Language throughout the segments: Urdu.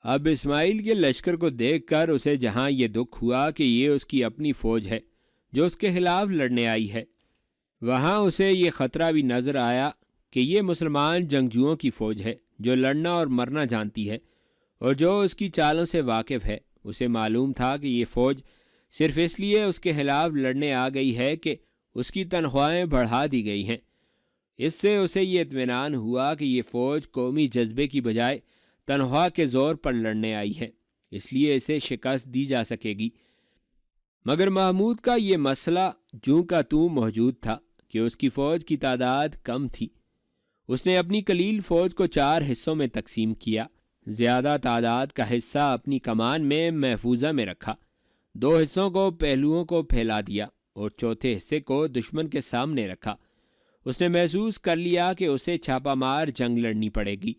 اب اسماعیل کے لشکر کو دیکھ کر اسے جہاں یہ دکھ ہوا کہ یہ اس کی اپنی فوج ہے جو اس کے خلاف لڑنے آئی ہے، وہاں اسے یہ خطرہ بھی نظر آیا کہ یہ مسلمان جنگجوؤں کی فوج ہے جو لڑنا اور مرنا جانتی ہے اور جو اس کی چالوں سے واقف ہے۔ اسے معلوم تھا کہ یہ فوج صرف اس لیے اس کے خلاف لڑنے آ گئی ہے کہ اس کی تنخواہیں بڑھا دی گئی ہیں۔ اس سے اسے یہ اطمینان ہوا کہ یہ فوج قومی جذبے کی بجائے تنخواہ کے زور پر لڑنے آئی ہے، اس لیے اسے شکست دی جا سکے گی۔ مگر محمود کا یہ مسئلہ جوں کا توں موجود تھا کہ اس کی فوج کی تعداد کم تھی۔ اس نے اپنی قلیل فوج کو 4 حصوں میں تقسیم کیا، زیادہ تعداد کا حصہ اپنی کمان میں محفوظہ میں رکھا، 2 حصوں کو پہلوؤں کو پھیلا دیا اور چوتھے حصے کو دشمن کے سامنے رکھا۔ اس نے محسوس کر لیا کہ اسے چھاپہ مار جنگ لڑنی پڑے گی،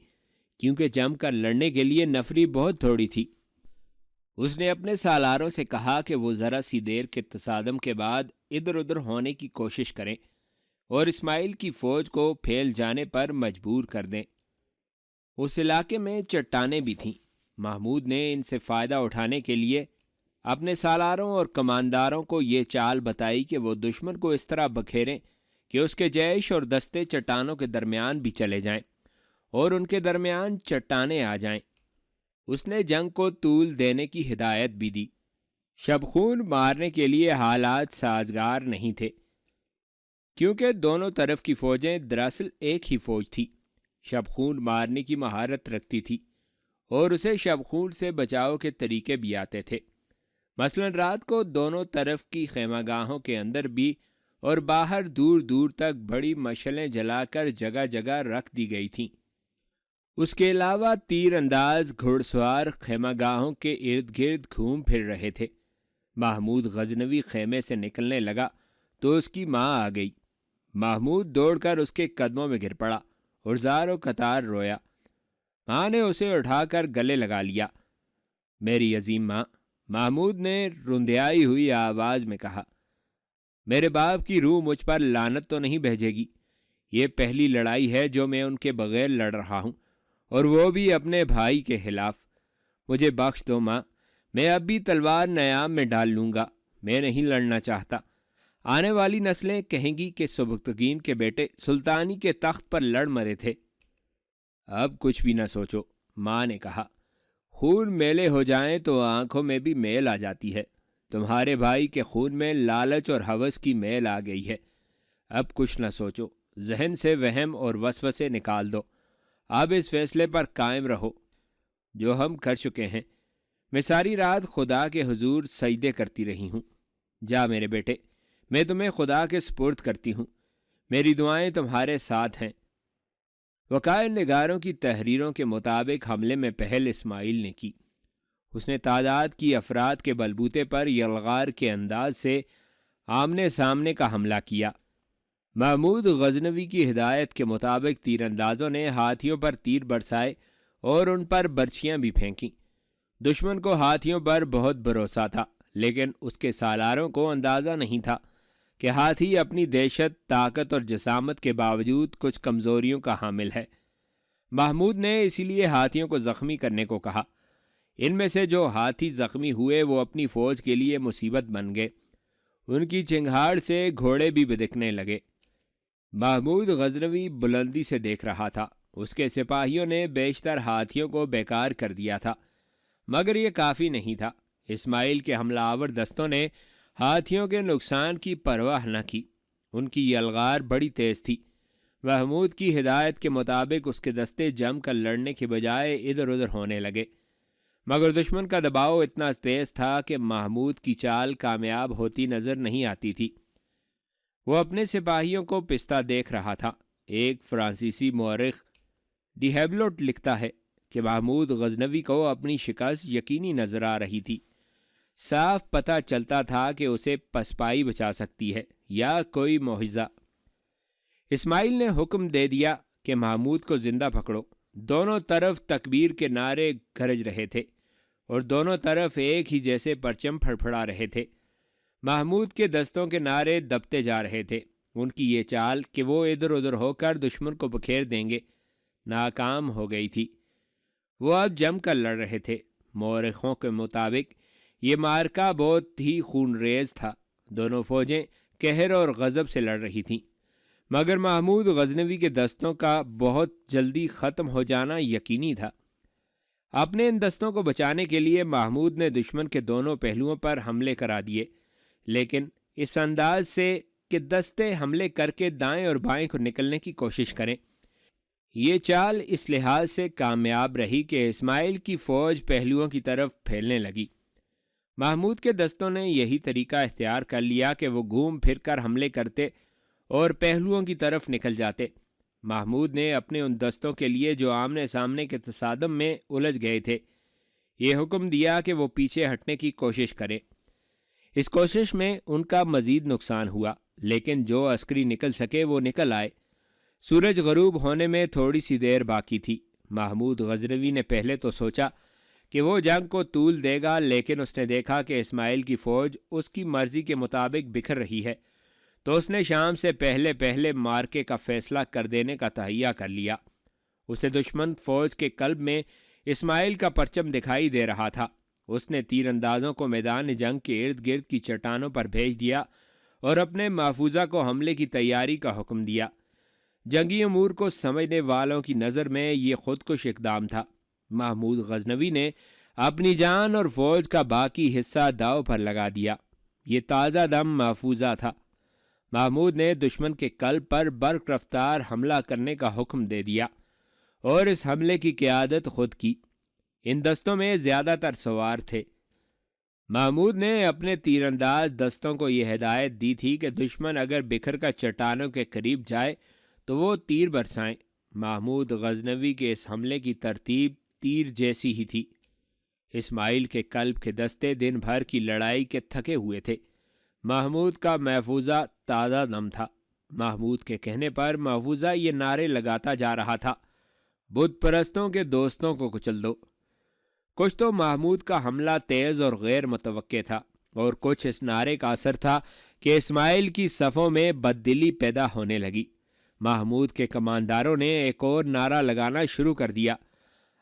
کیونکہ جم کر لڑنے کے لیے نفری بہت تھوڑی تھی۔ اس نے اپنے سالاروں سے کہا کہ وہ ذرا سی دیر کے تصادم کے بعد ادھر ادھر ہونے کی کوشش کریں اور اسماعیل کی فوج کو پھیل جانے پر مجبور کر دیں۔ اس علاقے میں چٹانیں بھی تھیں۔ محمود نے ان سے فائدہ اٹھانے کے لیے اپنے سالاروں اور کمانداروں کو یہ چال بتائی کہ وہ دشمن کو اس طرح بکھیریں کہ اس کے جیش اور دستے چٹانوں کے درمیان بھی چلے جائیں اور ان کے درمیان چٹانیں آ جائیں۔ اس نے جنگ کو طول دینے کی ہدایت بھی دی۔ شب خون مارنے کے لیے حالات سازگار نہیں تھے، کیونکہ دونوں طرف کی فوجیں دراصل ایک ہی فوج تھی۔ شب خون مارنے کی مہارت رکھتی تھی اور اسے شب خون سے بچاؤ کے طریقے بھی آتے تھے۔ مثلا رات کو دونوں طرف کی خیمہ گاہوں کے اندر بھی اور باہر دور دور تک بڑی مشعلیں جلا کر جگہ جگہ رکھ دی گئی تھیں۔ اس کے علاوہ تیر انداز گھڑ سوار خیمہ گاہوں کے ارد گرد گھوم پھر رہے تھے۔ محمود غزنوی خیمے سے نکلنے لگا تو اس کی ماں آ گئی۔ محمود دوڑ کر اس کے قدموں میں گر پڑا اور زار و قطار رویا۔ ماں نے اسے اٹھا کر گلے لگا لیا۔ میری عظیم ماں، محمود نے رندیائی ہوئی آواز میں کہا، میرے باپ کی روح مجھ پر لعنت تو نہیں بھیجے گی۔ یہ پہلی لڑائی ہے جو میں ان کے بغیر لڑ رہا ہوں، اور وہ بھی اپنے بھائی کے خلاف۔ مجھے بخش دو ماں، میں اب بھی تلوار نیام میں ڈال لوں گا، میں نہیں لڑنا چاہتا۔ آنے والی نسلیں کہیں گی کہ سبکتگین کے بیٹے سلطانی کے تخت پر لڑ مرے تھے۔ اب کچھ بھی نہ سوچو، ماں نے کہا۔ خون میلے ہو جائیں تو آنکھوں میں بھی میل آ جاتی ہے۔ تمہارے بھائی کے خون میں لالچ اور ہوس کی میل آ گئی ہے۔ اب کچھ نہ سوچو، ذہن سے وہم اور وسوسے نکال دو۔ اب اس فیصلے پر قائم رہو جو ہم کر چکے ہیں۔ میں ساری رات خدا کے حضور سجدے کرتی رہی ہوں۔ جا میرے بیٹے، میں تمہیں خدا کے سپرد کرتی ہوں، میری دعائیں تمہارے ساتھ ہیں۔ وقائع نگاروں کی تحریروں کے مطابق حملے میں پہل اسماعیل نے کی۔ اس نے تعداد کی افراد کے بلبوتے پر یلغار کے انداز سے آمنے سامنے کا حملہ کیا۔ محمود غزنوی کی ہدایت کے مطابق تیر اندازوں نے ہاتھیوں پر تیر برسائے اور ان پر برچیاں بھی پھینکیں۔ دشمن کو ہاتھیوں پر بہت بھروسہ تھا، لیکن اس کے سالاروں کو اندازہ نہیں تھا کہ ہاتھی اپنی دہشت، طاقت اور جسامت کے باوجود کچھ کمزوریوں کا حامل ہے۔ محمود نے اسی لیے ہاتھیوں کو زخمی کرنے کو کہا۔ ان میں سے جو ہاتھی زخمی ہوئے وہ اپنی فوج کے لیے مصیبت بن گئے۔ ان کی چنگھاڑ سے گھوڑے بھی بدکنے لگے۔ محمود غزنوی بلندی سے دیکھ رہا تھا۔ اس کے سپاہیوں نے بیشتر ہاتھیوں کو بیکار کر دیا تھا، مگر یہ کافی نہیں تھا۔ اسماعیل کے حملہ آور دستوں نے ہاتھیوں کے نقصان کی پرواہ نہ کی۔ ان کی یلغار بڑی تیز تھی۔ محمود کی ہدایت کے مطابق اس کے دستے جم کر لڑنے کے بجائے ادھر ادھر ہونے لگے، مگر دشمن کا دباؤ اتنا تیز تھا کہ محمود کی چال کامیاب ہوتی نظر نہیں آتی تھی۔ وہ اپنے سپاہیوں کو پستہ دیکھ رہا تھا۔ ایک فرانسیسی مورخ ڈی ہیبلوٹ لکھتا ہے کہ محمود غزنوی کو اپنی شکست یقینی نظر آ رہی تھی۔ صاف پتہ چلتا تھا کہ اسے پسپائی بچا سکتی ہے یا کوئی معجزہ۔ اسماعیل نے حکم دے دیا کہ محمود کو زندہ پکڑو۔ دونوں طرف تکبیر کے نعرے گرج رہے تھے اور دونوں طرف ایک ہی جیسے پرچم پھڑپھڑا رہے تھے۔ محمود کے دستوں کے نعرے دبتے جا رہے تھے۔ ان کی یہ چال کہ وہ ادھر ادھر ہو کر دشمن کو بکھیر دیں گے ناکام ہو گئی تھی۔ وہ اب جم کر لڑ رہے تھے۔ مورخوں کے مطابق یہ معرکہ بہت ہی خون ریز تھا۔ دونوں فوجیں قہر اور غضب سے لڑ رہی تھیں، مگر محمود غزنوی کے دستوں کا بہت جلدی ختم ہو جانا یقینی تھا۔ اپنے ان دستوں کو بچانے کے لیے محمود نے دشمن کے دونوں پہلوؤں پر حملے کرا دیے، لیکن اس انداز سے کہ دستے حملے کر کے دائیں اور بائیں کو نکلنے کی کوشش کریں۔ یہ چال اس لحاظ سے کامیاب رہی کہ اسماعیل کی فوج پہلوؤں کی طرف پھیلنے لگی۔ محمود کے دستوں نے یہی طریقہ اختیار کر لیا کہ وہ گھوم پھر کر حملے کرتے اور پہلوؤں کی طرف نکل جاتے۔ محمود نے اپنے ان دستوں کے لیے جو آمنے سامنے کے تصادم میں الجھ گئے تھے یہ حکم دیا کہ وہ پیچھے ہٹنے کی کوشش کریں۔ اس کوشش میں ان کا مزید نقصان ہوا، لیکن جو عسکری نکل سکے وہ نکل آئے۔ سورج غروب ہونے میں تھوڑی سی دیر باقی تھی۔ محمود غزنوی نے پہلے تو سوچا کہ وہ جنگ کو طول دے گا، لیکن اس نے دیکھا کہ اسماعیل کی فوج اس کی مرضی کے مطابق بکھر رہی ہے، تو اس نے شام سے پہلے مارکے کا فیصلہ کر دینے کا تہیہ کر لیا۔ اسے دشمن فوج کے قلب میں اسماعیل کا پرچم دکھائی دے رہا تھا۔ اس نے تیر اندازوں کو میدان جنگ کے ارد گرد کی چٹانوں پر بھیج دیا اور اپنے محفوظہ کو حملے کی تیاری کا حکم دیا۔ جنگی امور کو سمجھنے والوں کی نظر میں یہ خودکش اقدام تھا۔ محمود غزنوی نے اپنی جان اور فوج کا باقی حصہ داؤ پر لگا دیا۔ یہ تازہ دم محفوظہ تھا۔ محمود نے دشمن کے قلب پر برق رفتار حملہ کرنے کا حکم دے دیا اور اس حملے کی قیادت خود کی۔ ان دستوں میں زیادہ تر سوار تھے۔ محمود نے اپنے تیر انداز دستوں کو یہ ہدایت دی تھی کہ دشمن اگر بکھر کر چٹانوں کے قریب جائے تو وہ تیر برسائیں۔ محمود غزنوی کے اس حملے کی ترتیب تیر جیسی ہی تھی۔ اسماعیل کے قلب کے دستے دن بھر کی لڑائی کے تھکے ہوئے تھے۔ محمود کا محفوظہ تازہ دم تھا۔ محمود کے کہنے پر محفوظہ یہ نعرے لگاتا جا رہا تھا: بت پرستوں کے دوستوں کو کچل دو۔ کچھ تو محمود کا حملہ تیز اور غیر متوقع تھا، اور کچھ اس نعرے کا اثر تھا کہ اسماعیل کی صفوں میں بددلی پیدا ہونے لگی۔ محمود کے کمانداروں نے ایک اور نعرہ لگانا شروع کر دیا: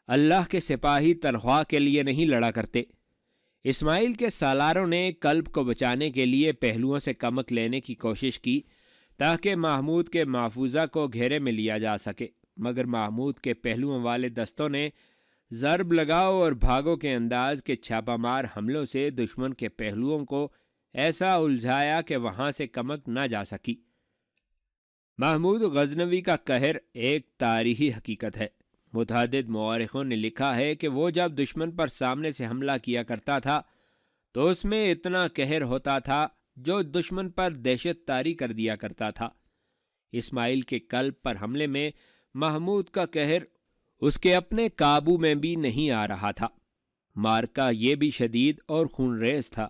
اللہ کے سپاہی تنخواہ کے لیے نہیں لڑا کرتے۔ اسماعیل کے سالاروں نے قلب کو بچانے کے لیے پہلوؤں سے کمک لینے کی کوشش کی تاکہ محمود کے محفوظہ کو گھیرے میں لیا جا سکے، مگر محمود کے پہلوؤں والے دستوں نے ضرب لگاؤ اور بھاگو کے انداز کے چھاپہ مار حملوں سے دشمن کے پہلوؤں کو ایسا الجھایا کہ وہاں سے کمک نہ جا سکی۔ محمود غزنوی کا قہر ایک تاریخی حقیقت ہے۔ متعدد مورخوں نے لکھا ہے کہ وہ جب دشمن پر سامنے سے حملہ کیا کرتا تھا تو اس میں اتنا قہر ہوتا تھا جو دشمن پر دہشت طاری کر دیا کرتا تھا۔ اسماعیل کے قلب پر حملے میں محمود کا قہر اس کے اپنے قابو میں بھی نہیں آ رہا تھا۔ مارکہ یہ بھی شدید اور خون ریز تھا۔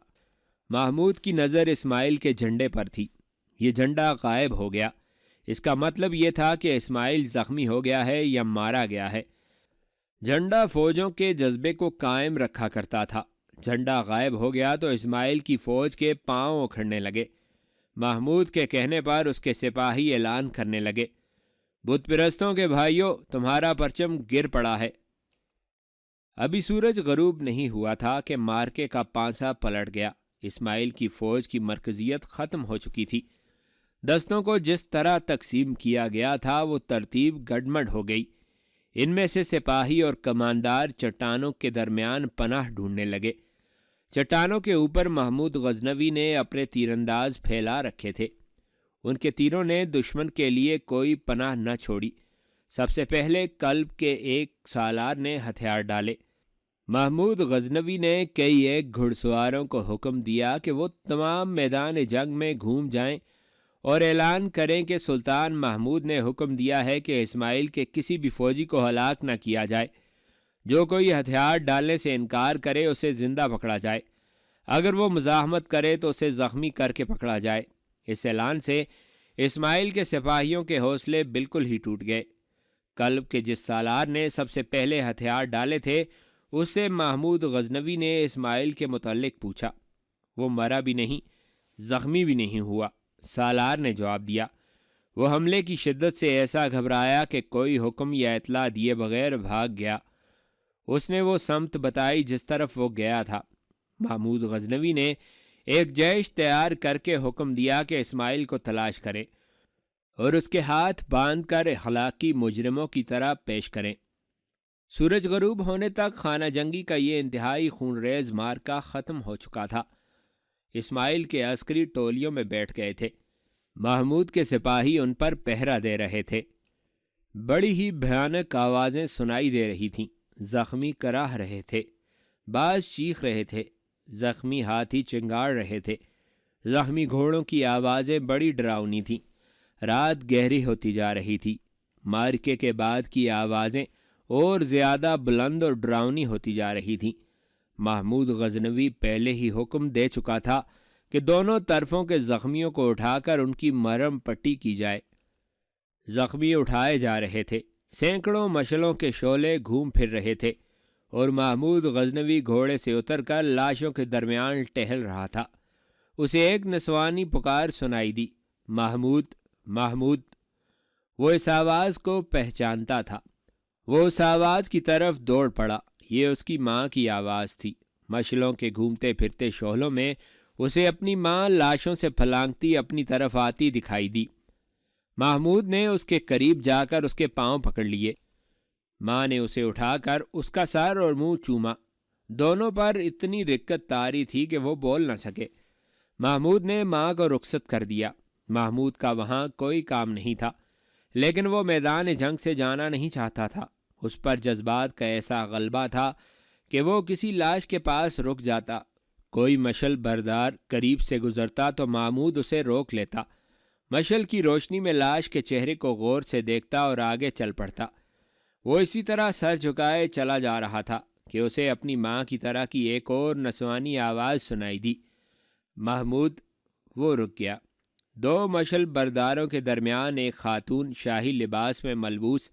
محمود کی نظر اسماعیل کے جھنڈے پر تھی۔ یہ جھنڈا غائب ہو گیا۔ اس کا مطلب یہ تھا کہ اسماعیل زخمی ہو گیا ہے یا مارا گیا ہے۔ جھنڈا فوجوں کے جذبے کو قائم رکھا کرتا تھا۔ جھنڈا غائب ہو گیا تو اسماعیل کی فوج کے پاؤں اکھڑنے لگے۔ محمود کے کہنے پر اس کے سپاہی اعلان کرنے لگے: بت پرستوں کے بھائیوں، تمہارا پرچم گر پڑا ہے۔ ابھی سورج غروب نہیں ہوا تھا کہ مارکے کا پانسا پلٹ گیا۔ اسماعیل کی فوج کی مرکزیت ختم ہو چکی تھی۔ دستوں کو جس طرح تقسیم کیا گیا تھا وہ ترتیب گڈمڈ ہو گئی۔ ان میں سے سپاہی اور کماندار چٹانوں کے درمیان پناہ ڈھونڈنے لگے۔ چٹانوں کے اوپر محمود غزنوی نے اپنے تیر انداز پھیلا رکھے تھے۔ ان کے تیروں نے دشمن کے لیے کوئی پناہ نہ چھوڑی۔ سب سے پہلے قلب کے ایک سالار نے ہتھیار ڈالے۔ محمود غزنوی نے کئی ایک گھڑ سواروں کو حکم دیا کہ وہ تمام میدان جنگ میں گھوم جائیں اور اعلان کریں کہ سلطان محمود نے حکم دیا ہے کہ اسماعیل کے کسی بھی فوجی کو ہلاک نہ کیا جائے۔ جو کوئی ہتھیار ڈالنے سے انکار کرے اسے زندہ پکڑا جائے، اگر وہ مزاحمت کرے تو اسے زخمی کر کے پکڑا جائے۔ اس اعلان سے اسماعیل کے سپاہیوں کے حوصلے بالکل ہی ٹوٹ گئے۔ قلب کے جس سالار نے سب سے پہلے ہتھیار ڈالے تھے اس سے محمود غزنوی نے اسماعیل کے متعلق پوچھا۔ وہ مرا بھی نہیں، زخمی بھی نہیں ہوا۔ سالار نے جواب دیا۔ وہ حملے کی شدت سے ایسا گھبرایا کہ کوئی حکم یا اطلاع دیے بغیر بھاگ گیا۔ اس نے وہ سمت بتائی جس طرف وہ گیا تھا۔ محمود غزنوی نے ایک جیش تیار کر کے حکم دیا کہ اسماعیل کو تلاش کریں اور اس کے ہاتھ باندھ کر اخلاقی مجرموں کی طرح پیش کریں۔ سورج غروب ہونے تک خانہ جنگی کا یہ انتہائی خونریز معرکہ ختم ہو چکا تھا۔ اسماعیل کے عسکری ٹولیوں میں بیٹھ گئے تھے۔ محمود کے سپاہی ان پر پہرا دے رہے تھے۔ بڑی ہی بھیانک آوازیں سنائی دے رہی تھیں۔ زخمی کراہ رہے تھے، بعض چیخ رہے تھے، زخمی ہاتھی چنگاڑ رہے تھے۔ زخمی گھوڑوں کی آوازیں بڑی ڈراؤنی تھیں۔ رات گہری ہوتی جا رہی تھی۔ معرکے کے بعد کی آوازیں اور زیادہ بلند اور ڈراؤنی ہوتی جا رہی تھیں۔ محمود غزنوی پہلے ہی حکم دے چکا تھا کہ دونوں طرفوں کے زخمیوں کو اٹھا کر ان کی مرہم پٹی کی جائے۔ زخمی اٹھائے جا رہے تھے۔ سینکڑوں مشلوں کے شعلے گھوم پھر رہے تھے اور محمود غزنوی گھوڑے سے اتر کر لاشوں کے درمیان ٹہل رہا تھا۔ اسے ایک نسوانی پکار سنائی دی، محمود، محمود۔ وہ اس آواز کو پہچانتا تھا۔ وہ اس آواز کی طرف دوڑ پڑا۔ یہ اس کی ماں کی آواز تھی۔ مشلوں کے گھومتے پھرتے شعلوں میں اسے اپنی ماں لاشوں سے پھلانگتی اپنی طرف آتی دکھائی دی۔ محمود نے اس کے قریب جا کر اس کے پاؤں پکڑ لیے۔ ماں نے اسے اٹھا کر اس کا سر اور منہ چوما۔ دونوں پر اتنی رقت طاری تھی کہ وہ بول نہ سکے۔ محمود نے ماں کو رخصت کر دیا۔ محمود کا وہاں کوئی کام نہیں تھا، لیکن وہ میدان جنگ سے جانا نہیں چاہتا تھا۔ اس پر جذبات کا ایسا غلبہ تھا کہ وہ کسی لاش کے پاس رک جاتا۔ کوئی مشل بردار قریب سے گزرتا تو محمود اسے روک لیتا۔ مشل کی روشنی میں لاش کے چہرے کو غور سے دیکھتا اور آگے چل پڑتا۔ وہ اسی طرح سر جھکائے چلا جا رہا تھا کہ اسے اپنی ماں کی طرح کی ایک اور نسوانی آواز سنائی دی، محمود۔ وہ رک گیا۔ دو مشل برداروں کے درمیان ایک خاتون شاہی لباس میں ملبوس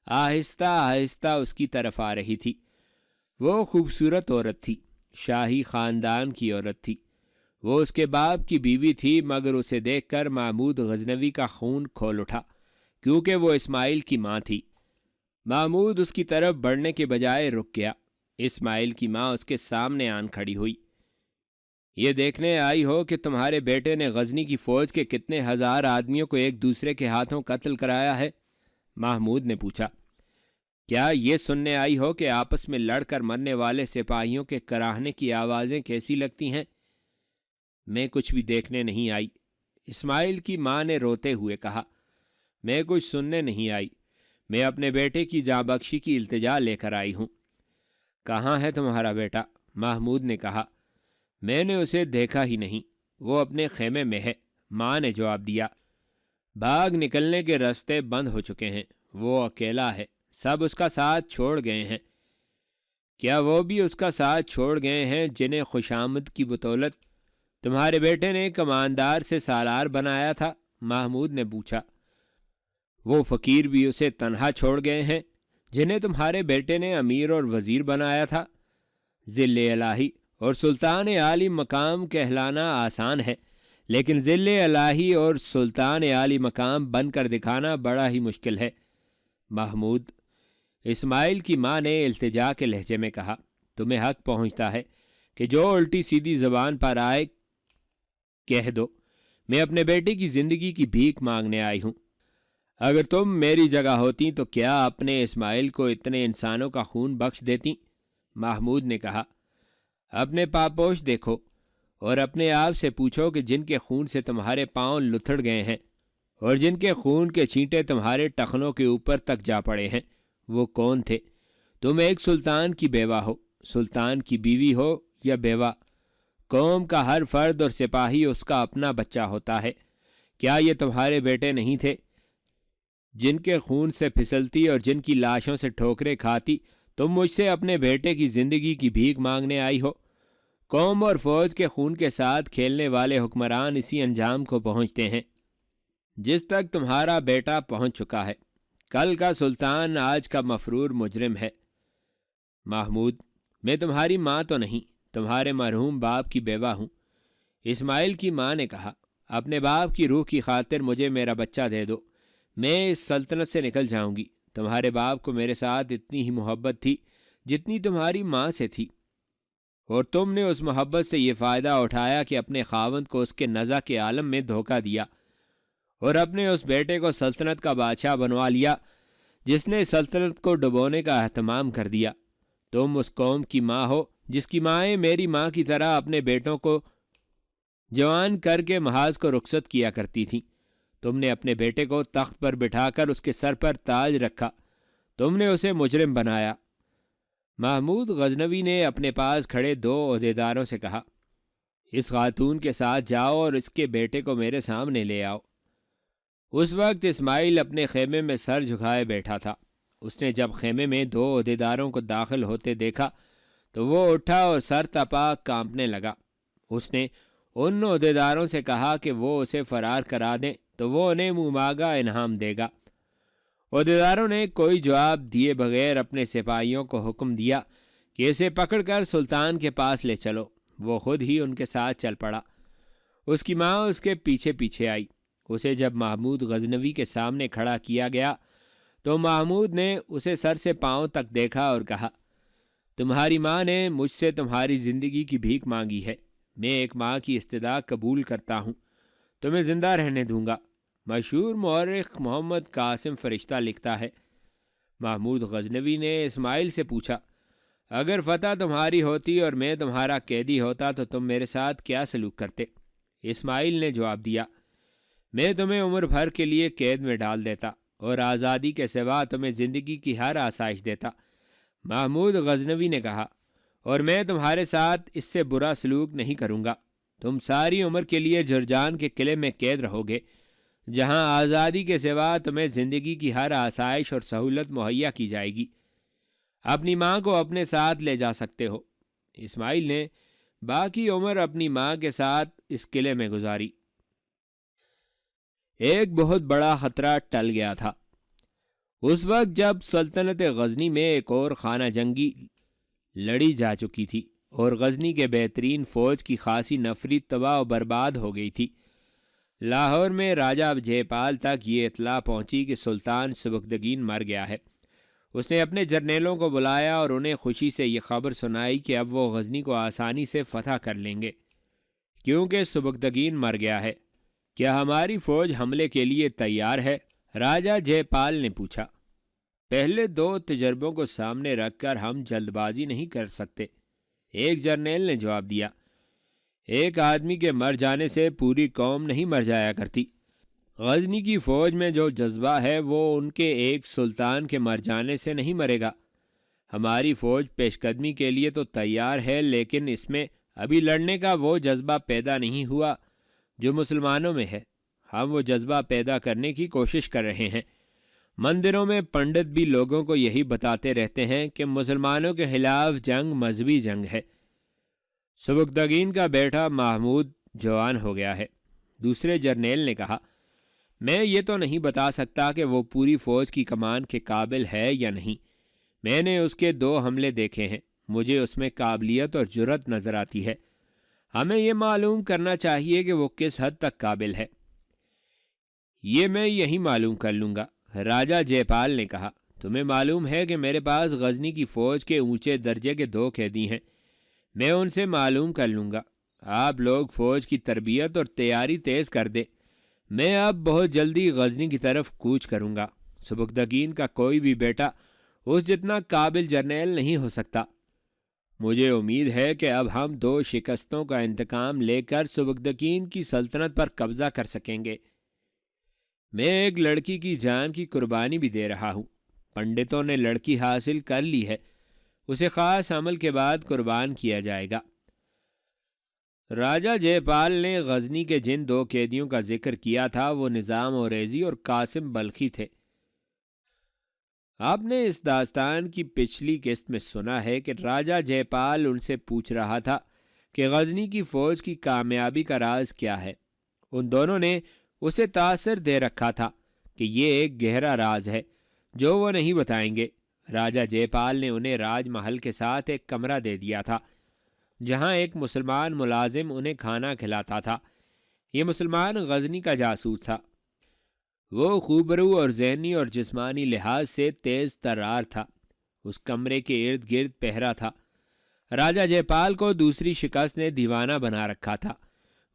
آہستہ آہستہ اس کی طرف آ رہی تھی۔ وہ خوبصورت عورت تھی، شاہی خاندان کی عورت تھی۔ وہ اس کے باپ کی بیوی تھی، مگر اسے دیکھ کر محمود غزنوی کا خون کھول اٹھا، کیونکہ وہ اسماعیل کی ماں تھی۔ محمود اس کی طرف بڑھنے کے بجائے رک گیا۔ اسماعیل کی ماں اس کے سامنے آن کھڑی ہوئی۔ یہ دیکھنے آئی ہو کہ تمہارے بیٹے نے غزنی کی فوج کے کتنے ہزار آدمیوں کو ایک دوسرے کے ہاتھوں قتل کرایا ہے؟ محمود نے پوچھا۔ کیا یہ سننے آئی ہو کہ آپس میں لڑ کر مرنے والے سپاہیوں کے کراہنے کی آوازیں کیسی لگتی ہیں؟ میں کچھ بھی دیکھنے نہیں آئی، اسماعیل کی ماں نے روتے ہوئے کہا۔ میں کچھ سننے نہیں آئی، میں اپنے بیٹے کی جاں بخشی کی التجا لے کر آئی ہوں۔ کہاں ہے تمہارا بیٹا؟ محمود نے کہا۔ میں نے اسے دیکھا ہی نہیں، وہ اپنے خیمے میں ہے، ماں نے جواب دیا۔ بھاگ نکلنے کے راستے بند ہو چکے ہیں، وہ اکیلا ہے، سب اس کا ساتھ چھوڑ گئے ہیں۔ کیا وہ بھی اس کا ساتھ چھوڑ گئے ہیں جنہیں خوشامد کی بدولت تمہارے بیٹے نے کماندار سے سالار بنایا تھا؟ محمود نے پوچھا۔ وہ فقیر بھی اسے تنہا چھوڑ گئے ہیں جنہیں تمہارے بیٹے نے امیر اور وزیر بنایا تھا؟ ذل الہی اور سلطان عالی مقام کہلانا آسان ہے، لیکن ذل الہی اور سلطان عالی مقام بن کر دکھانا بڑا ہی مشکل ہے۔ محمود، اسماعیل کی ماں نے التجا کے لہجے میں کہا، تمہیں حق پہنچتا ہے کہ جو الٹی سیدھی زبان پر آئے کہہ دو۔ میں اپنے بیٹے کی زندگی کی بھیک مانگنے آئی ہوں۔ اگر تم میری جگہ ہوتی تو کیا اپنے اسماعیل کو اتنے انسانوں کا خون بخش دیتی؟ محمود نے کہا۔ اپنے پاپوش دیکھو اور اپنے آپ سے پوچھو کہ جن کے خون سے تمہارے پاؤں لتھڑ گئے ہیں اور جن کے خون کے چھینٹے تمہارے ٹخنوں کے اوپر تک جا پڑے ہیں، وہ کون تھے؟ تم ایک سلطان کی بیوہ ہو، سلطان کی بیوی ہو یا بیوہ، قوم کا ہر فرد اور سپاہی اس کا اپنا بچہ ہوتا ہے۔ کیا یہ تمہارے بیٹے نہیں تھے جن کے خون سے پھسلتی اور جن کی لاشوں سے ٹھوکریں کھاتی تم مجھ سے اپنے بیٹے کی زندگی کی بھیک مانگنے آئی ہو؟ قوم اور فوج کے خون کے ساتھ کھیلنے والے حکمران اسی انجام کو پہنچتے ہیں جس تک تمہارا بیٹا پہنچ چکا ہے۔ کل کا سلطان آج کا مفرور مجرم ہے۔ محمود، میں تمہاری ماں تو نہیں، تمہارے مرحوم باپ کی بیوہ ہوں۔ اسماعیل کی ماں نے کہا، اپنے باپ کی روح کی خاطر مجھے میرا بچہ دے دو، میں اس سلطنت سے نکل جاؤں گی۔ تمہارے باپ کو میرے ساتھ اتنی ہی محبت تھی جتنی تمہاری ماں سے تھی، اور تم نے اس محبت سے یہ فائدہ اٹھایا کہ اپنے خاوند کو اس کے نزع کے عالم میں دھوکہ دیا اور اپنے اس بیٹے کو سلطنت کا بادشاہ بنوا لیا جس نے سلطنت کو ڈبونے کا اہتمام کر دیا۔ تم اس قوم کی ماں ہو جس کی مائیں میری ماں کی طرح اپنے بیٹوں کو جوان کر کے محاذ کو رخصت کیا کرتی تھیں۔ تم نے اپنے بیٹے کو تخت پر بٹھا کر اس کے سر پر تاج رکھا، تم نے اسے مجرم بنایا۔ محمود غزنوی نے اپنے پاس کھڑے 2 عہدیداروں سے کہا، اس خاتون کے ساتھ جاؤ اور اس کے بیٹے کو میرے سامنے لے آؤ۔ اس وقت اسماعیل اپنے خیمے میں سر جھکائے بیٹھا تھا۔ اس نے جب خیمے میں 2 عہدیداروں کو داخل ہوتے دیکھا تو وہ اٹھا اور سر تپا کانپنے لگا۔ اس نے ان عہدیداروں سے کہا کہ وہ اسے فرار کرا دیں تو وہ انہیں منہ مانگا انعام دے گا۔ عہدیداروں نے کوئی جواب دیے بغیر اپنے سپاہیوں کو حکم دیا کہ اسے پکڑ کر سلطان کے پاس لے چلو۔ وہ خود ہی ان کے ساتھ چل پڑا۔ اس کی ماں اس کے پیچھے پیچھے آئی۔ اسے جب محمود غزنوی کے سامنے کھڑا کیا گیا تو محمود نے اسے سر سے پاؤں تک دیکھا اور کہا، تمہاری ماں نے مجھ سے تمہاری زندگی کی بھیک مانگی ہے، میں ایک ماں کی استدعا قبول کرتا ہوں، تمہیں زندہ رہنے دوں گا۔ مشہور مورخ محمد قاسم فرشتہ لکھتا ہے، محمود غزنوی نے اسماعیل سے پوچھا، اگر فتح تمہاری ہوتی اور میں تمہارا قیدی ہوتا تو تم میرے ساتھ کیا سلوک کرتے؟ اسماعیل نے جواب دیا، میں تمہیں عمر بھر کے لیے قید میں ڈال دیتا اور آزادی کے سوا تمہیں زندگی کی ہر آسائش دیتا۔ محمود غزنوی نے کہا، اور میں تمہارے ساتھ اس سے برا سلوک نہیں کروں گا۔ تم ساری عمر کے لیے جرجان کے قلعے میں قید رہو گے، جہاں آزادی کے سوا تمہیں زندگی کی ہر آسائش اور سہولت مہیا کی جائے گی۔ اپنی ماں کو اپنے ساتھ لے جا سکتے ہو۔ اسماعیل نے باقی عمر اپنی ماں کے ساتھ اس قلعے میں گزاری۔ ایک بہت بڑا خطرہ ٹل گیا تھا۔ اس وقت جب سلطنت غزنی میں ایک اور خانہ جنگی لڑی جا چکی تھی اور غزنی کے بہترین فوج کی خاصی نفری تباہ و برباد ہو گئی تھی، لاہور میں راجہ جے پال تک یہ اطلاع پہنچی کہ سلطان سبکتگین مر گیا ہے۔ اس نے اپنے جرنیلوں کو بلایا اور انہیں خوشی سے یہ خبر سنائی کہ اب وہ غزنی کو آسانی سے فتح کر لیں گے کیونکہ سبکتگین مر گیا ہے۔ کیا ہماری فوج حملے کے لیے تیار ہے؟ راجہ جے پال نے پوچھا۔ پہلے 2 تجربوں کو سامنے رکھ کر ہم جلد بازی نہیں کر سکتے، ایک جرنیل نے جواب دیا۔ ایک آدمی کے مر جانے سے پوری قوم نہیں مر جایا کرتی۔ غزنی کی فوج میں جو جذبہ ہے وہ ان کے ایک سلطان کے مر جانے سے نہیں مرے گا۔ ہماری فوج پیش قدمی کے لیے تو تیار ہے، لیکن اس میں ابھی لڑنے کا وہ جذبہ پیدا نہیں ہوا جو مسلمانوں میں ہے۔ ہم وہ جذبہ پیدا کرنے کی کوشش کر رہے ہیں۔ مندروں میں پنڈت بھی لوگوں کو یہی بتاتے رہتے ہیں کہ مسلمانوں کے خلاف جنگ مذہبی جنگ ہے۔ سبکتگین کا بیٹا محمود جوان ہو گیا ہے، دوسرے جرنیل نے کہا۔ میں یہ تو نہیں بتا سکتا کہ وہ پوری فوج کی کمان کے قابل ہے یا نہیں۔ میں نے اس کے 2 حملے دیکھے ہیں، مجھے اس میں قابلیت اور جرأت نظر آتی ہے۔ ہمیں یہ معلوم کرنا چاہیے کہ وہ کس حد تک قابل ہے۔ یہ میں یہی معلوم کر لوں گا، راجہ جے پال نے کہا۔ تمہیں معلوم ہے کہ میرے پاس غزنی کی فوج کے اونچے درجے کے 2 قیدی ہیں، میں ان سے معلوم کر لوں گا۔ آپ لوگ فوج کی تربیت اور تیاری تیز کر دیں، میں اب بہت جلدی غزنی کی طرف کوچ کروں گا۔ سبکتگین کا کوئی بھی بیٹا اس جتنا قابل جرنیل نہیں ہو سکتا۔ مجھے امید ہے کہ اب ہم 2 شکستوں کا انتقام لے کر سبکتگین کی سلطنت پر قبضہ کر سکیں گے۔ میں ایک لڑکی کی جان کی قربانی بھی دے رہا ہوں۔ پنڈتوں نے لڑکی حاصل کر لی ہے، اسے خاص عمل کے بعد قربان کیا جائے گا۔ راجہ جے پال نے غزنی کے جن 2 قیدیوں کا ذکر کیا تھا وہ نظام اوریزی اور قاسم بلخی تھے۔ آپ نے اس داستان کی پچھلی قسط میں سنا ہے کہ راجہ جے پال ان سے پوچھ رہا تھا کہ غزنی کی فوج کی کامیابی کا راز کیا ہے۔ ان دونوں نے اسے تاثر دے رکھا تھا کہ یہ ایک گہرا راز ہے جو وہ نہیں بتائیں گے۔ راجہ جے پال نے انہیں راج محل کے ساتھ ایک کمرہ دے دیا تھا جہاں ایک مسلمان ملازم انہیں کھانا کھلاتا تھا۔ یہ مسلمان غزنی کا جاسوس تھا۔ وہ خوبرو اور ذہنی اور جسمانی لحاظ سے تیز ترار تھا اس کمرے کے ارد گرد پہرا تھا۔ راجہ جے پال کو دوسری شکست نے دیوانہ بنا رکھا تھا۔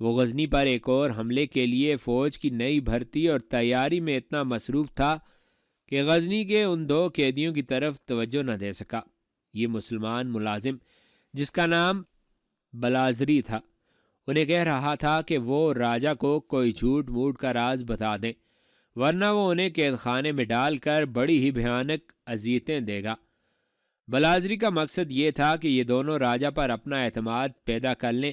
وہ غزنی پر ایک اور حملے کے لیے فوج کی نئی بھرتی اور تیاری میں اتنا مصروف تھا کہ غزنی کے ان 2 قیدیوں کی طرف توجہ نہ دے سکا۔ یہ مسلمان ملازم، جس کا نام بلازری تھا، انہیں کہہ رہا تھا کہ وہ راجہ کو کوئی جھوٹ موٹ کا راز بتا دیں، ورنہ وہ انہیں قید خانے میں ڈال کر بڑی ہی بھیانک اذیتیں دے گا۔ بلازری کا مقصد یہ تھا کہ یہ دونوں راجہ پر اپنا اعتماد پیدا کر لیں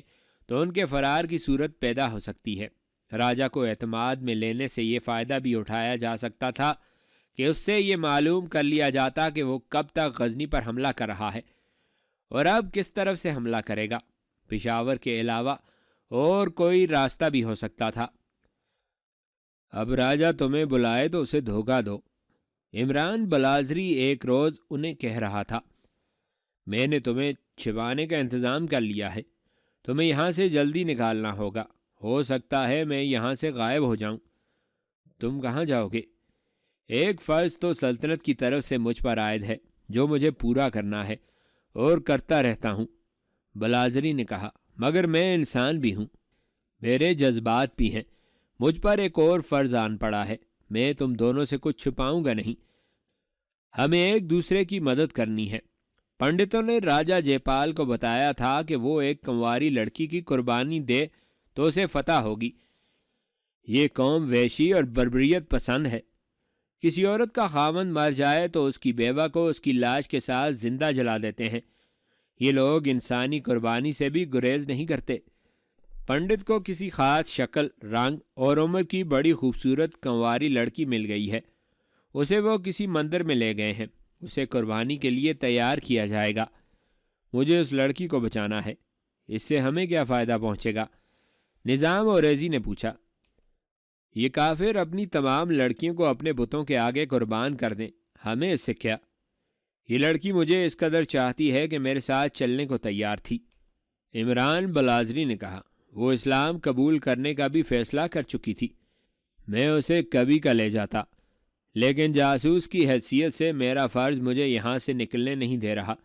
تو ان کے فرار کی صورت پیدا ہو سکتی ہے۔ راجہ کو اعتماد میں لینے سے یہ فائدہ بھی اٹھایا جا سکتا تھا کہ اس سے یہ معلوم کر لیا جاتا کہ وہ کب تک غزنی پر حملہ کر رہا ہے اور اب کس طرف سے حملہ کرے گا۔ پشاور کے علاوہ اور کوئی راستہ بھی ہو سکتا تھا۔ اب راجہ تمہیں بلائے تو اسے دھوکہ دو، عمران بلازری ایک روز انہیں کہہ رہا تھا۔ میں نے تمہیں چھپانے کا انتظام کر لیا ہے، تمہیں یہاں سے جلدی نکالنا ہوگا، ہو سکتا ہے میں یہاں سے غائب ہو جاؤں۔ تم کہاں جاؤ گے؟ ایک فرض تو سلطنت کی طرف سے مجھ پر عائد ہے جو مجھے پورا کرنا ہے اور کرتا رہتا ہوں، بلازری نے کہا، مگر میں انسان بھی ہوں، میرے جذبات بھی ہیں، مجھ پر ایک اور فرض آن پڑا ہے، میں تم دونوں سے کچھ چھپاؤں گا نہیں، ہمیں ایک دوسرے کی مدد کرنی ہے۔ پنڈتوں نے راجہ جے پال کو بتایا تھا کہ وہ ایک کنواری لڑکی کی قربانی دے تو اسے فتح ہوگی۔ یہ قوم وحشی اور بربریت پسند ہے، کسی عورت کا خاوند مر جائے تو اس کی بیوہ کو اس کی لاش کے ساتھ زندہ جلا دیتے ہیں۔ یہ لوگ انسانی قربانی سے بھی گریز نہیں کرتے۔ پنڈت کو کسی خاص شکل، رنگ اور عمر کی بڑی خوبصورت کنواری لڑکی مل گئی ہے، اسے وہ کسی مندر میں لے گئے ہیں، اسے قربانی کے لیے تیار کیا جائے گا۔ مجھے اس لڑکی کو بچانا ہے، اس سے ہمیں کیا فائدہ پہنچے گا؟ نظام اوریزی نے پوچھا۔ یہ کافر اپنی تمام لڑکیوں کو اپنے بتوں کے آگے قربان کر دیں، ہمیں اس سے کیا؟ یہ لڑکی مجھے اس قدر چاہتی ہے کہ میرے ساتھ چلنے کو تیار تھی، عمران بلازری نے کہا۔ وہ اسلام قبول کرنے کا بھی فیصلہ کر چکی تھی، میں اسے کبھی کا لے جاتا، لیکن جاسوس کی حیثیت سے میرا فرض مجھے یہاں سے نکلنے نہیں دے رہا۔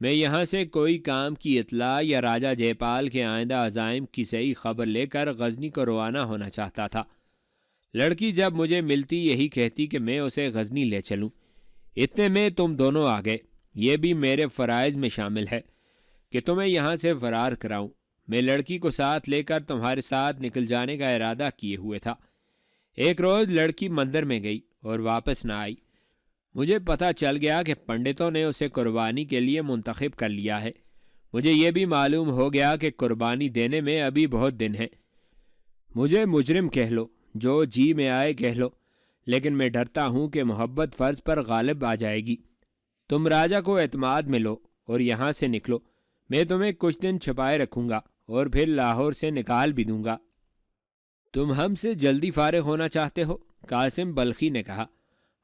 میں یہاں سے کوئی کام کی اطلاع یا راجہ جے پال کے آئندہ عزائم کی صحیح خبر لے کر غزنی کو روانہ ہونا چاہتا تھا۔ لڑکی جب مجھے ملتی یہی کہتی کہ میں اسے غزنی لے چلوں، اتنے میں تم دونوں آ گئے۔ یہ بھی میرے فرائض میں شامل ہے کہ تمہیں یہاں سے فرار کراؤں۔ میں لڑکی کو ساتھ لے کر تمہارے ساتھ نکل جانے کا ارادہ کیے ہوئے تھا۔ ایک روز لڑکی مندر میں گئی اور واپس نہ آئی۔ مجھے پتہ چل گیا کہ پنڈتوں نے اسے قربانی کے لیے منتخب کر لیا ہے۔ مجھے یہ بھی معلوم ہو گیا کہ قربانی دینے میں ابھی بہت دن ہیں۔ مجھے مجرم کہہ لو، جو جی میں آئے کہہ لو، لیکن میں ڈرتا ہوں کہ محبت فرض پر غالب آ جائے گی۔ تم راجہ کو اعتماد میں لو اور یہاں سے نکلو، میں تمہیں کچھ دن چھپائے رکھوں گا اور پھر لاہور سے نکال بھی دوں گا۔ تم ہم سے جلدی فارغ ہونا چاہتے ہو؟ قاسم بلخی نے کہا۔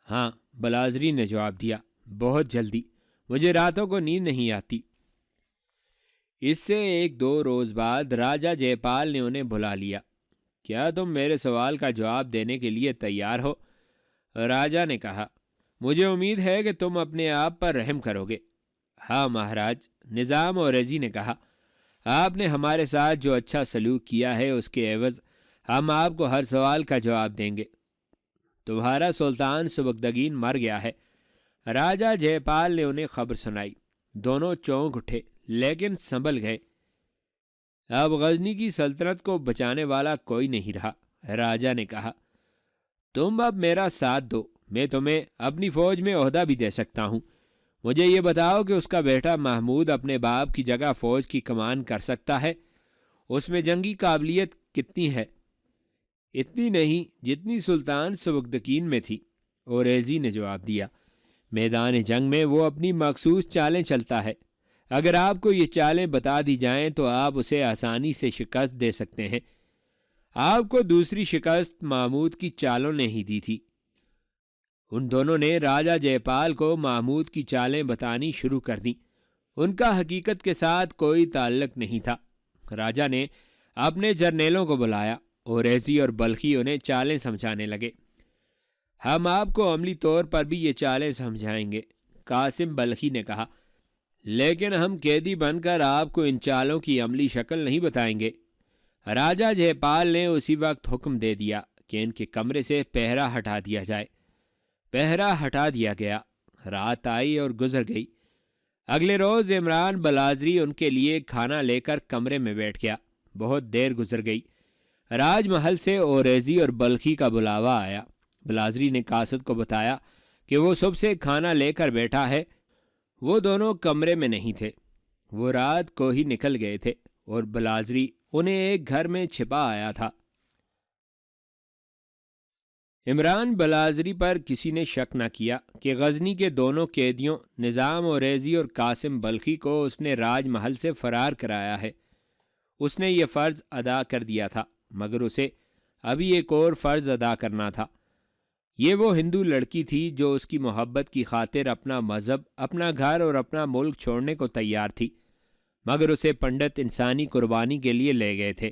ہاں، بلازری نے جواب دیا، بہت جلدی، مجھے راتوں کو نیند نہیں آتی۔ اس سے 1-2 روز بعد راجہ جے پال نے انہیں بلا لیا۔ کیا تم میرے سوال کا جواب دینے کے لیے تیار ہو؟ راجہ نے کہا، مجھے امید ہے کہ تم اپنے آپ پر رحم کرو گے۔ ہاں مہاراج، نظام اوریزی نے کہا، آپ نے ہمارے ساتھ جو اچھا سلوک کیا ہے اس کے عوض ہم آپ کو ہر سوال کا جواب دیں گے۔ تمہارا سلطان سبکتگین مر گیا ہے، راجہ جے پال نے انہیں خبر سنائی۔ دونوں چونک اٹھے لیکن سنبھل گئے۔ اب غزنی کی سلطنت کو بچانے والا کوئی نہیں رہا، راجہ نے کہا۔ تم اب میرا ساتھ دو، میں تمہیں اپنی فوج میں عہدہ بھی دے سکتا ہوں۔ مجھے یہ بتاؤ کہ اس کا بیٹا محمود اپنے باپ کی جگہ فوج کی کمان کر سکتا ہے؟ اس میں جنگی قابلیت کتنی ہے؟ اتنی نہیں جتنی سلطان سبکتگین میں تھی، اوریزی نے جواب دیا۔ میدان جنگ میں وہ اپنی مخصوص چالیں چلتا ہے، اگر آپ کو یہ چالیں بتا دی جائیں تو آپ اسے آسانی سے شکست دے سکتے ہیں۔ آپ کو دوسری شکست محمود کی چالوں نے ہی دی تھی۔ ان دونوں نے راجہ جے پال کو محمود کی چالیں بتانی شروع کر دیں۔ ان کا حقیقت کے ساتھ کوئی تعلق نہیں تھا۔ راجہ نے اپنے جرنیلوں کو بلایا، اوریزی اور بلخی انہیں چالیں سمجھانے لگے۔ ہم آپ کو عملی طور پر بھی یہ چالیں سمجھائیں گے، قاسم بلخی نے کہا، لیکن ہم قیدی بن کر آپ کو ان چالوں کی عملی شکل نہیں بتائیں گے۔ راجہ جے پال نے اسی وقت حکم دے دیا کہ ان کے کمرے سے پہرا ہٹا دیا جائے۔ پہرا ہٹا دیا گیا۔ رات آئی اور گزر گئی۔ اگلے روز عمران بلازری ان کے لیے کھانا لے کر کمرے میں بیٹھ گیا۔ بہت دیر گزر گئی۔ راج محل سے اوریزی اور بلخی کا بلاوا آیا۔ بلازری نے قاصد کو بتایا کہ وہ صبح سے کھانا لے کر بیٹھا ہے۔ وہ دونوں کمرے میں نہیں تھے، وہ رات کو ہی نکل گئے تھے اور بلازری انہیں ایک گھر میں چھپا آیا تھا۔ عمران بلازری پر کسی نے شک نہ کیا کہ غزنی کے دونوں قیدیوں نظام اوریزی اور قاسم بلخی کو اس نے راج محل سے فرار کرایا ہے۔ اس نے یہ فرض ادا کر دیا تھا، مگر اسے ابھی ایک اور فرض ادا کرنا تھا۔ یہ وہ ہندو لڑکی تھی جو اس کی محبت کی خاطر اپنا مذہب، اپنا گھر اور اپنا ملک چھوڑنے کو تیار تھی، مگر اسے پنڈت انسانی قربانی کے لیے لے گئے تھے۔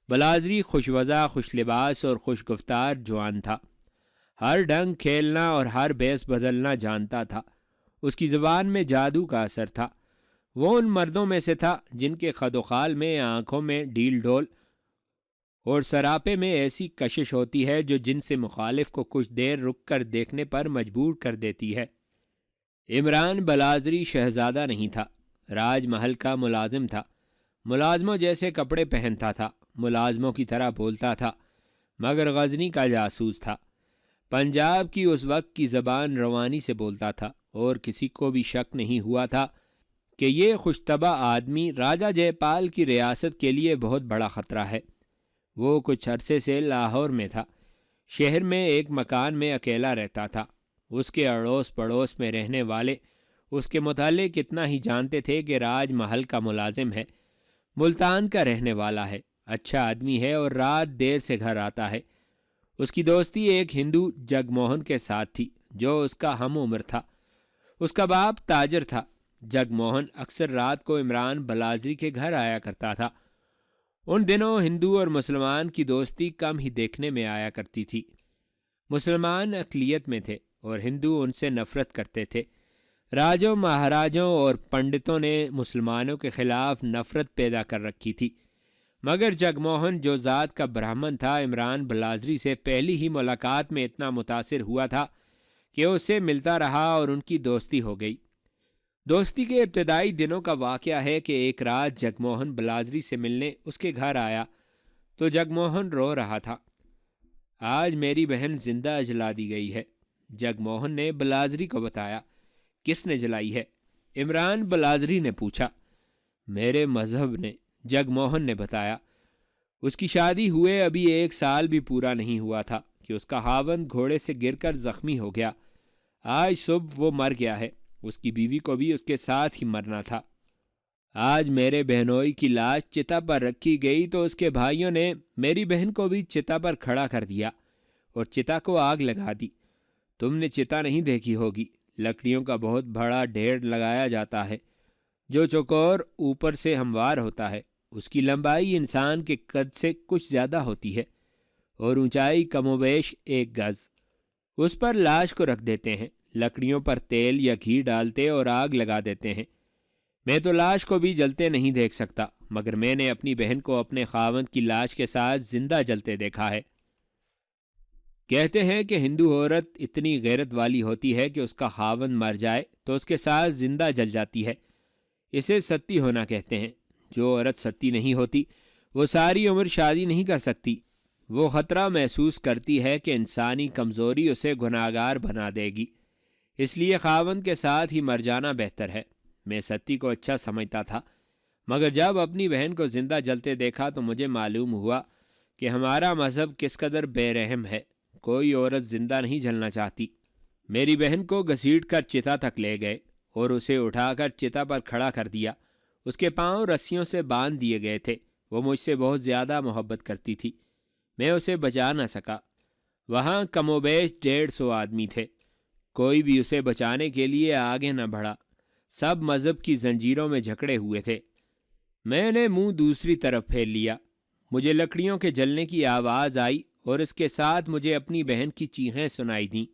بلازری خوش وضع، خوش لباس اور خوش گفتار جوان تھا۔ ہر ڈھنگ کھیلنا اور ہر بیس بدلنا جانتا تھا۔ اس کی زبان میں جادو کا اثر تھا۔ وہ ان مردوں میں سے تھا جن کے خد و خال میں، آنکھوں میں ڈیل ڈول اور سراپے میں ایسی کشش ہوتی ہے جو جن سے مخالف کو کچھ دیر رک کر دیکھنے پر مجبور کر دیتی ہے۔ عمران بلازری شہزادہ نہیں تھا، راج محل کا ملازم تھا۔ ملازموں جیسے کپڑے پہنتا تھا، ملازموں کی طرح بولتا تھا، مگر غزنی کا جاسوس تھا۔ پنجاب کی اس وقت کی زبان روانی سے بولتا تھا، اور کسی کو بھی شک نہیں ہوا تھا کہ یہ خوش طبع آدمی راجہ جے پال کی ریاست کے لیے بہت بڑا خطرہ ہے۔ وہ کچھ عرصے سے لاہور میں تھا۔ شہر میں ایک مکان میں اکیلا رہتا تھا۔ اس کے اڑوس پڑوس میں رہنے والے اس کے متعلق اتنا ہی جانتے تھے کہ راج محل کا ملازم ہے، ملتان کا رہنے والا ہے، اچھا آدمی ہے اور رات دیر سے گھر آتا ہے۔ اس کی دوستی ایک ہندو جگ موہن کے ساتھ تھی جو اس کا ہم عمر تھا۔ اس کا باپ تاجر تھا۔ جگ موہن اکثر رات کو عمران بلازری کے گھر آیا کرتا تھا۔ ان دنوں ہندو اور مسلمان کی دوستی کم ہی دیکھنے میں آیا کرتی تھی۔ مسلمان اقلیت میں تھے اور ہندو ان سے نفرت کرتے تھے۔ راجوں، مہاراجوں اور پنڈتوں نے مسلمانوں کے خلاف نفرت پیدا کر رکھی تھی، مگر جگ موہن جو ذات کا برہمن تھا، عمران بلازری سے پہلی ہی ملاقات میں اتنا متاثر ہوا تھا کہ اس سے ملتا رہا اور ان کی دوستی ہو گئی۔ دوستی کے ابتدائی دنوں کا واقعہ ہے کہ ایک رات جگ موہن بلازری سے ملنے اس کے گھر آیا تو جگ موہن رو رہا تھا۔ آج میری بہن زندہ جلا دی گئی ہے، جگ موہن نے بلازری کو بتایا۔ کس نے جلائی ہے؟ عمران بلازری نے پوچھا۔ میرے مذہب نے، جگ موہن نے بتایا۔ اس کی شادی ہوئے ابھی 1 سال بھی پورا نہیں ہوا تھا کہ اس کا خاوند گھوڑے سے گر کر زخمی ہو گیا۔ آج صبح وہ مر گیا ہے۔ اس کی بیوی کو بھی اس کے ساتھ ہی مرنا تھا۔ آج میرے بہنوئی کی لاش چتا پر رکھی گئی تو اس کے بھائیوں نے میری بہن کو بھی چتا پر کھڑا کر دیا اور چتا کو آگ لگا دی۔ تم نے چتا نہیں دیکھی ہوگی، لکڑیوں کا بہت بڑا ڈھیر لگایا جاتا ہے جو چوکور اوپر سے ہموار ہوتا ہے۔ اس کی لمبائی انسان کے قد سے کچھ زیادہ ہوتی ہے اور اونچائی کم و بیش 1 گز۔ اس پر لاش کو رکھ دیتے ہیں، لکڑیوں پر تیل یا گھی ڈالتے اور آگ لگا دیتے ہیں۔ میں تو لاش کو بھی جلتے نہیں دیکھ سکتا، مگر میں نے اپنی بہن کو اپنے خاوند کی لاش کے ساتھ زندہ جلتے دیکھا ہے۔ کہتے ہیں کہ ہندو عورت اتنی غیرت والی ہوتی ہے کہ اس کا خاوند مر جائے تو اس کے ساتھ زندہ جل جاتی ہے۔ اسے ستی ہونا کہتے ہیں۔ جو عورت ستی نہیں ہوتی وہ ساری عمر شادی نہیں کر سکتی۔ وہ خطرہ محسوس کرتی ہے کہ انسانی کمزوری اسے گناہگار بنا دے گی، اس لیے خاوند کے ساتھ ہی مر جانا بہتر ہے۔ میں ستی کو اچھا سمجھتا تھا، مگر جب اپنی بہن کو زندہ جلتے دیکھا تو مجھے معلوم ہوا کہ ہمارا مذہب کس قدر بے رحم ہے۔ کوئی عورت زندہ نہیں جلنا چاہتی۔ میری بہن کو گھسیٹ کر چتا تک لے گئے اور اسے اٹھا کر چتا پر کھڑا کر دیا۔ اس کے پاؤں رسیوں سے باندھ دیے گئے تھے۔ وہ مجھ سے بہت زیادہ محبت کرتی تھی۔ میں اسے بچا نہ سکا۔ وہاں کم و بیش 150 آدمی تھے۔ کوئی بھی اسے بچانے کے لیے آگے نہ بڑھا۔ سب مذہب کی زنجیروں میں جھکڑے ہوئے تھے۔ میں نے منہ دوسری طرف پھیر لیا۔ مجھے لکڑیوں کے جلنے کی آواز آئی اور اس کے ساتھ مجھے اپنی بہن کی چیخیں سنائی دیں۔